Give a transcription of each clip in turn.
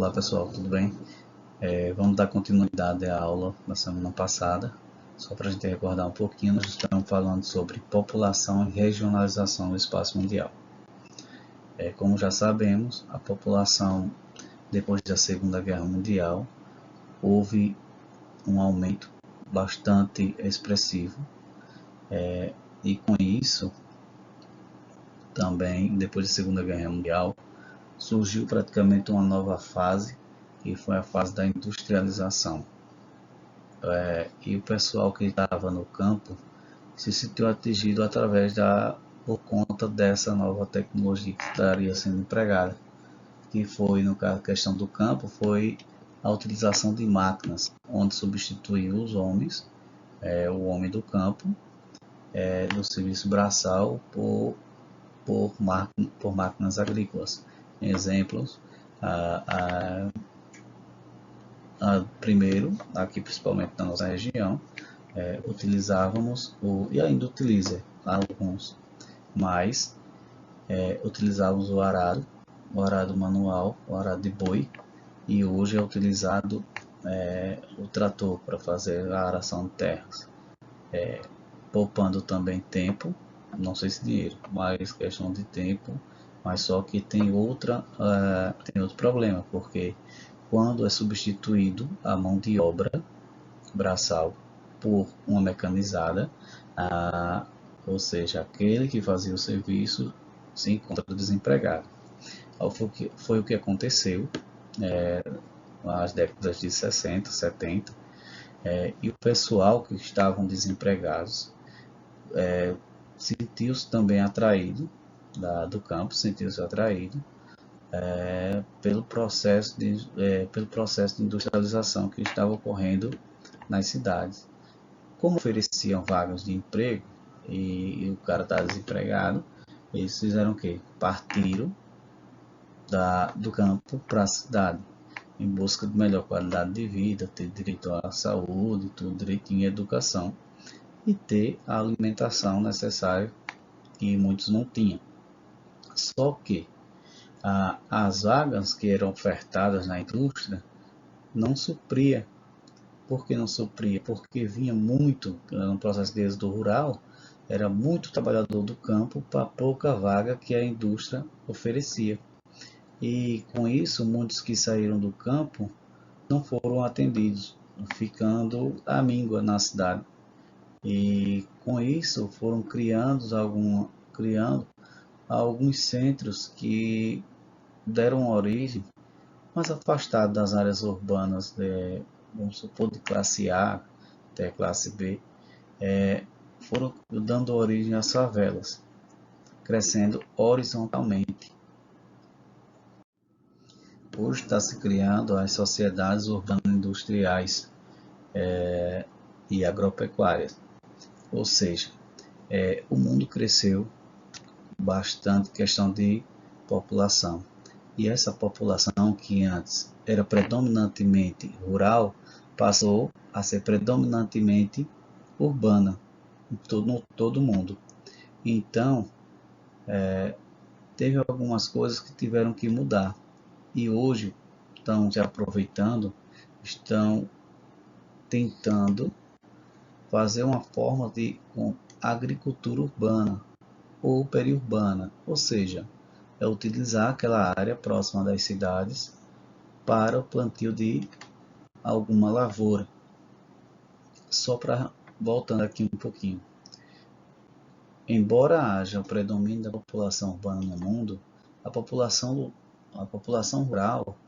Olá pessoal, tudo bem? Vamos dar continuidade à aula da semana passada. Só para a gente recordar um pouquinho, nós estamos falando sobre população e regionalização do espaço mundial. Como já sabemos, a população, depois da Segunda Guerra Mundial, houve um aumento bastante expressivo. E com isso, também, depois da Segunda Guerra Mundial, surgiu praticamente uma nova fase, que foi a fase da industrialização. E o pessoal que estava no campo se sentiu atingido por conta dessa nova tecnologia que estaria sendo empregada, que foi, no caso, a questão do campo, foi a utilização de máquinas, onde substituiu os homens, o homem do campo, do serviço braçal por máquinas agrícolas. Exemplos, primeiro, aqui principalmente na nossa região, utilizávamos, e ainda utiliza alguns, mas utilizávamos o arado manual, o arado de boi, e hoje é utilizado o trator para fazer a aração de terras, poupando também tempo, não sei se dinheiro, mas questão de tempo, mas só que tem outro problema, porque quando é substituído a mão de obra braçal por uma mecanizada, ou seja, aquele que fazia o serviço se encontra desempregado. Foi o que aconteceu nas décadas de 60, 70, e o pessoal que estavam desempregados sentiu-se também atraído do campo, sentiu-se atraído pelo processo de industrialização que estava ocorrendo nas cidades. Como ofereciam vagas de emprego e o cara estava desempregado, eles fizeram o quê? Partiram do campo para a cidade, em busca de melhor qualidade de vida, ter direito à saúde, tudo direitinho, educação, e ter a alimentação necessária que muitos não tinham. Só que as vagas que eram ofertadas na indústria não supria. Por que não supria? Porque vinha muito, no processo de êxodo rural, era muito trabalhador do campo para pouca vaga que a indústria oferecia. E com isso, muitos que saíram do campo não foram atendidos, ficando à míngua na cidade. E com isso foram criando alguns centros que deram origem, mais afastados das áreas urbanas, vamos supor, de classe A até classe B, foram dando origem às favelas, crescendo horizontalmente. Hoje está se criando as sociedades urbanas industriais e agropecuárias, ou seja, o mundo cresceu bastante questão de população. E essa população que antes era predominantemente rural, passou a ser predominantemente urbana em todo o mundo. Então, teve algumas coisas que tiveram que mudar. E hoje estão se aproveitando, estão tentando fazer uma forma de agricultura urbana ou periurbana, ou seja, utilizar aquela área próxima das cidades para o plantio de alguma lavoura. Só para voltando aqui um pouquinho. Embora haja o predomínio da população urbana no mundo, a população rural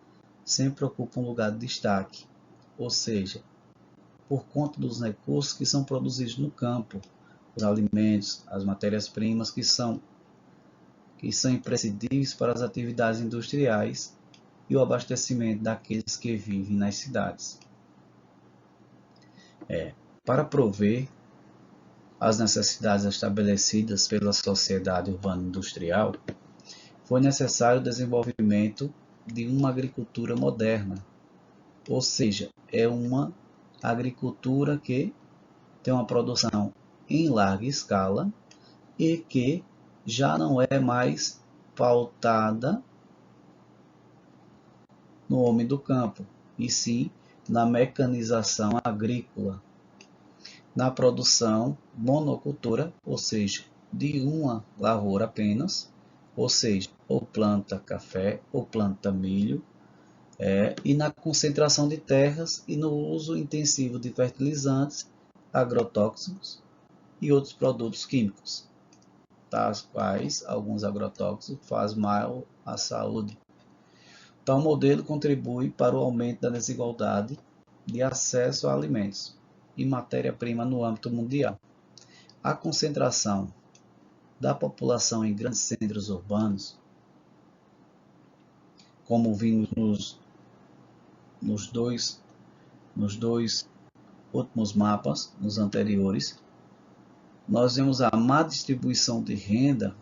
sempre ocupa um lugar de destaque, ou seja, por conta dos recursos que são produzidos no campo, os alimentos, as matérias-primas que são imprescindíveis para as atividades industriais e o abastecimento daqueles que vivem nas cidades. Para prover as necessidades estabelecidas pela sociedade urbana industrial, foi necessário o desenvolvimento de uma agricultura moderna, ou seja, é uma agricultura que tem uma produção em larga escala e que já não é mais pautada no homem do campo, e sim na mecanização agrícola, na produção monocultura, ou seja, de uma lavoura apenas, ou seja, ou planta café ou planta milho, e na concentração de terras e no uso intensivo de fertilizantes, agrotóxicos e outros produtos químicos, tais quais alguns agrotóxicos fazem mal à saúde. Tal modelo contribui para o aumento da desigualdade de acesso a alimentos e matéria-prima no âmbito mundial. A concentração da população em grandes centros urbanos, como vimos nos dois últimos mapas, nos anteriores, nós vemos a má distribuição de renda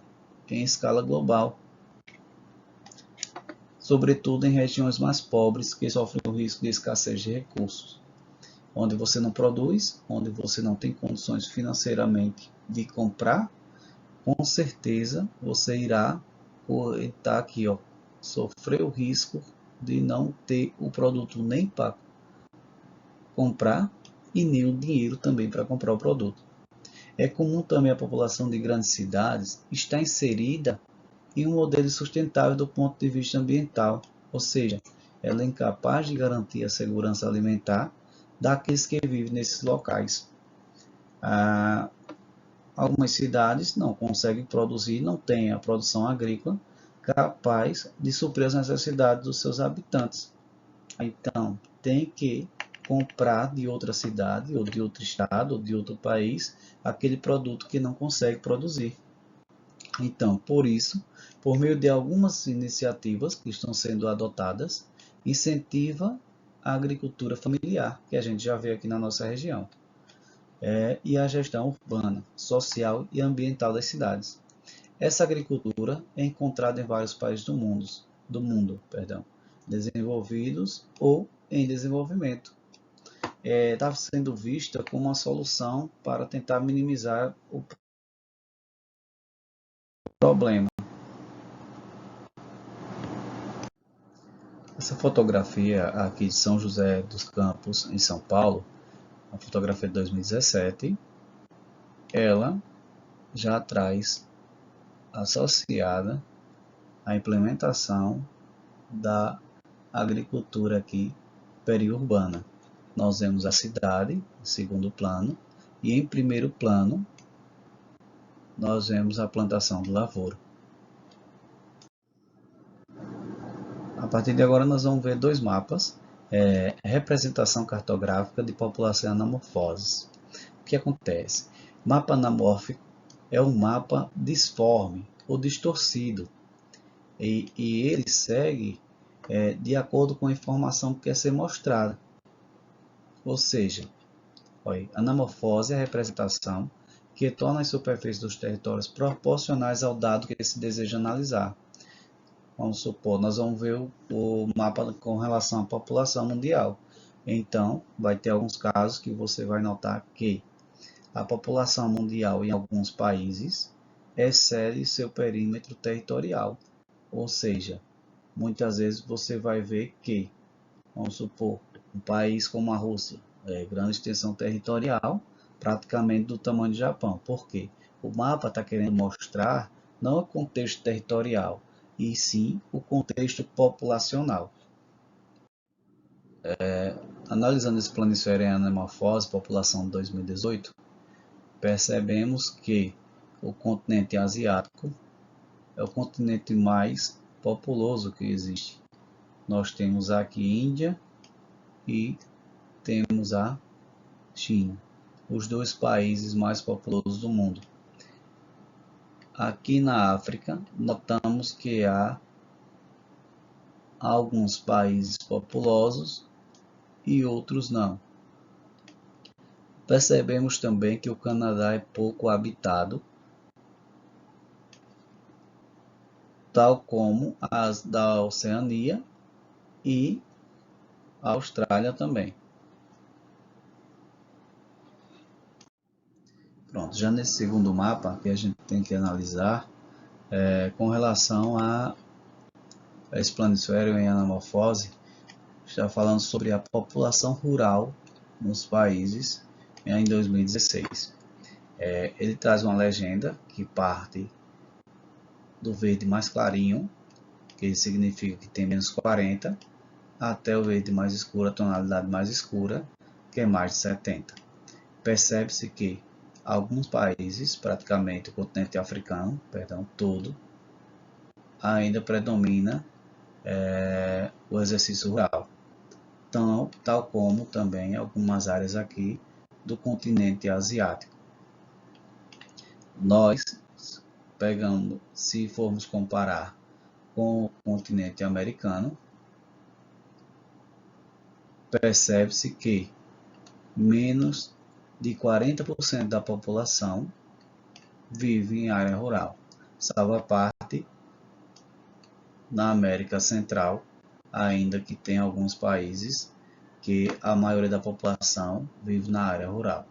em escala global, sobretudo em regiões mais pobres que sofrem o risco de escassez de recursos, onde você não produz, onde você não tem condições financeiramente de comprar, com certeza você irá estar aqui, sofrer o risco de não ter o produto nem para comprar e nem o dinheiro também para comprar o produto. É comum também a população de grandes cidades estar inserida em um modelo sustentável do ponto de vista ambiental, ou seja, ela é incapaz de garantir a segurança alimentar daqueles que vivem nesses locais. Algumas cidades não conseguem produzir, não têm a produção agrícola capaz de suprir as necessidades dos seus habitantes. Então, tem que comprar de outra cidade, ou de outro estado, ou de outro país, aquele produto que não consegue produzir. Então, por isso, por meio de algumas iniciativas que estão sendo adotadas, incentiva a agricultura familiar, que a gente já vê aqui na nossa região, e a gestão urbana, social e ambiental das cidades. Essa agricultura é encontrada em vários países do mundo, desenvolvidos ou em desenvolvimento. Está sendo vista como uma solução para tentar minimizar o problema. Essa fotografia aqui de São José dos Campos, em São Paulo, a fotografia de 2017, ela já traz associada a implementação da agricultura aqui periurbana. Nós vemos a cidade em segundo plano e em primeiro plano nós vemos a plantação de lavoura. A partir de agora nós vamos ver dois mapas, representação cartográfica de população e anamorfoses. O que acontece? Mapa anamórfico é um mapa disforme ou distorcido e ele segue de acordo com a informação que quer ser mostrada. Ou seja, anamorfose é a representação que torna as superfícies dos territórios proporcionais ao dado que se deseja analisar. Vamos supor, nós vamos ver o mapa com relação à população mundial. Então, vai ter alguns casos que você vai notar que a população mundial em alguns países excede seu perímetro territorial. Ou seja, muitas vezes você vai ver que, vamos supor, um país como a Rússia, grande extensão territorial, praticamente do tamanho do Japão. Por quê? O mapa está querendo mostrar não o contexto territorial, e sim o contexto populacional. Analisando esse planisfério em anamorfose, população de 2018, percebemos que o continente asiático é o continente mais populoso que existe. Nós temos aqui Índia e temos a China, os dois países mais populosos do mundo. Aqui na África, notamos que há alguns países populosos e outros não. Percebemos também que o Canadá é pouco habitado, tal como as da Oceania e a Austrália também. Pronto, já nesse segundo mapa que a gente tem que analisar com relação a esse planisfério em anamorfose, está falando sobre a população rural nos países em 2016. Ele traz uma legenda que parte do verde mais clarinho, que significa que tem menos 40, até o verde mais escuro, a tonalidade mais escura, que é mais de 70. Percebe-se que alguns países, praticamente o continente africano, todo, ainda predomina o exercício rural, tal como também algumas áreas aqui do continente asiático. Nós pegando, se formos comparar com o continente americano, percebe-se que menos de 40% da população vive em área rural, salvo a parte na América Central, ainda que tem alguns países que a maioria da população vive na área rural.